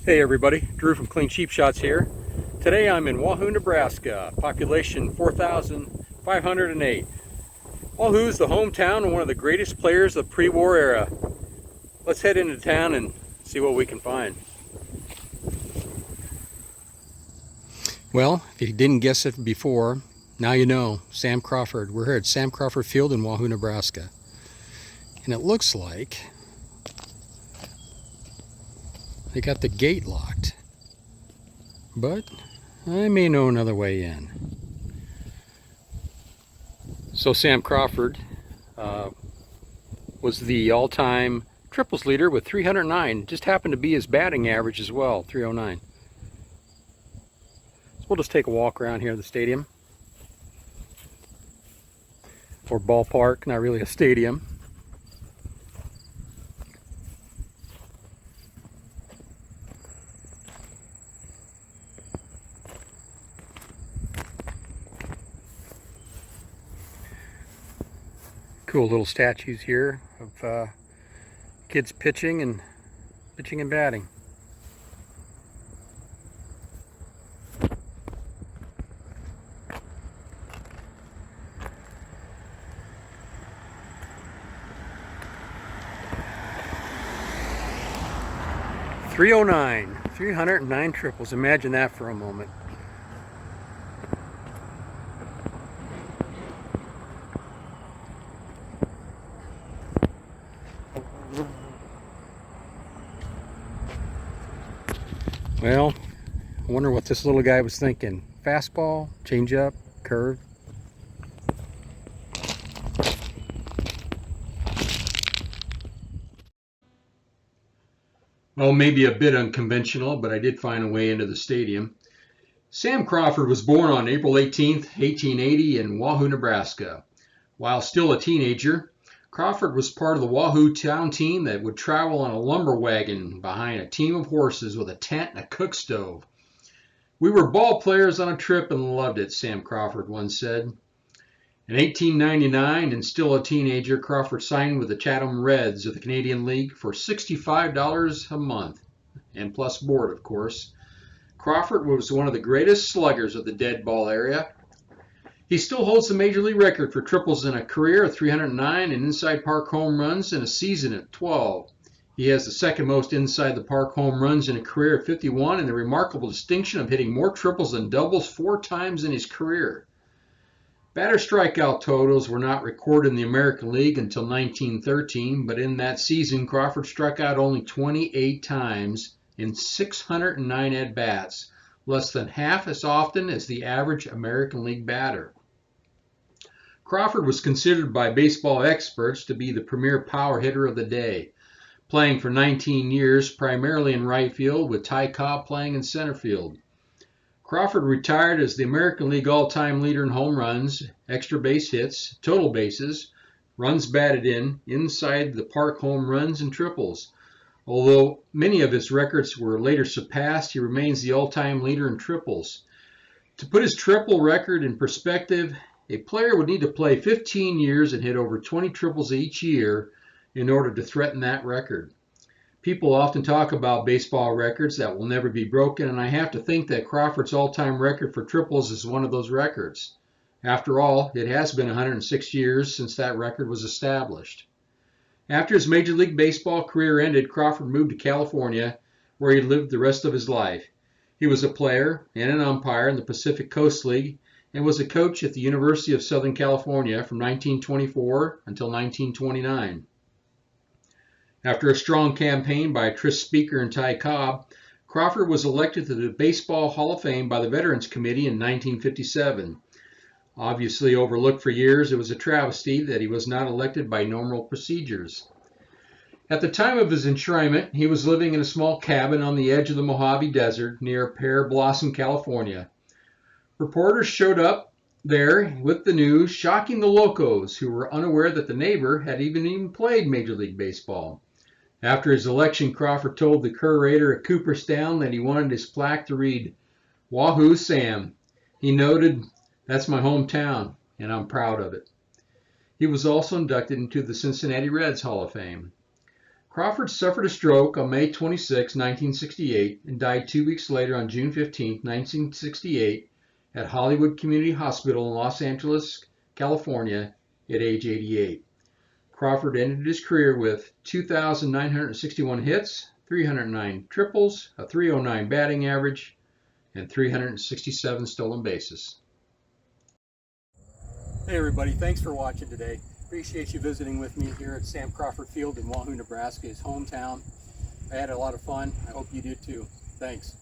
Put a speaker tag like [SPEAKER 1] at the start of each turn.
[SPEAKER 1] Hey everybody, Drew from Clean Cheap Shots here. Today I'm in Wahoo, Nebraska, population 4,508. Wahoo is the hometown of one of the greatest players of the pre-war era. Let's head into town and see what we can find. Well, if you didn't guess it before, now you know. Sam Crawford. We're here at Sam Crawford Field in Wahoo, Nebraska. And it looks like they got the gate locked, but I may know another way in. So Sam Crawford was the all-time triples leader with 309. Just happened to be his batting average as well, 309. So we'll just take a walk around here at the stadium, or ballpark, not really a stadium. Cool little statues here of kids pitching and batting. .309, 309 triples. Imagine that for a moment. Well, I wonder what this little guy was thinking. Fastball, changeup, curve. Well, maybe a bit unconventional, but I did find a way into the stadium. Sam Crawford was born on April 18th, 1880 in Wahoo, Nebraska. While still a teenager, Crawford was part of the Wahoo town team that would travel on a lumber wagon behind a team of horses with a tent and a cook stove. "We were ball players on a trip and loved it," Sam Crawford once said. In 1899, and still a teenager, Crawford signed with the Chatham Reds of the Canadian League for $65 a month, and plus board, of course. Crawford was one of the greatest sluggers of the dead ball area. He still holds the major league record for triples in a career of 309 and inside park home runs in a season at 12. He has the second most inside the park home runs in a career of 51 and the remarkable distinction of hitting more triples than doubles 4 times in his career. Batter strikeout totals were not recorded in the American League until 1913, but in that season Crawford struck out only 28 times in 609 at-bats, less than half as often as the average American League batter. Crawford was considered by baseball experts to be the premier power hitter of the day, playing for 19 years primarily in right field with Ty Cobb playing in center field. Crawford retired as the American League all-time leader in home runs, extra base hits, total bases, runs batted in, inside the park home runs, and triples. Although many of his records were later surpassed, he remains the all-time leader in triples. To put his triple record in perspective, a player would need to play 15 years and hit over 20 triples each year in order to threaten that record. People often talk about baseball records that will never be broken, and I have to think that Crawford's all-time record for triples is one of those records. After all, it has been 106 years since that record was established. After his Major League Baseball career ended, Crawford moved to California, where he lived the rest of his life. He was a player and an umpire in the Pacific Coast League and was a coach at the University of Southern California from 1924 until 1929. After a strong campaign by Tris Speaker and Ty Cobb, Crawford was elected to the Baseball Hall of Fame by the Veterans Committee in 1957. Obviously overlooked for years, it was a travesty that he was not elected by normal procedures. At the time of his enshrinement, he was living in a small cabin on the edge of the Mojave Desert near Pear Blossom, California. Reporters showed up there with the news, shocking the locals who were unaware that the neighbor had even played Major League Baseball. After his election, Crawford told the curator at Cooperstown that he wanted his plaque to read, "Wahoo Sam." He noted, "That's my hometown, and I'm proud of it." He was also inducted into the Cincinnati Reds Hall of Fame. Crawford suffered a stroke on May 26, 1968, and died 2 weeks later on June 15, 1968, at Hollywood Community Hospital in Los Angeles, California, at age 88. Crawford ended his career with 2,961 hits, 309 triples, a .309 batting average, and 367 stolen bases.
[SPEAKER 2] Hey everybody, thanks for watching today. Appreciate you visiting with me here at Sam Crawford Field in Wahoo, Nebraska, his hometown. I had a lot of fun. I hope you did too. Thanks.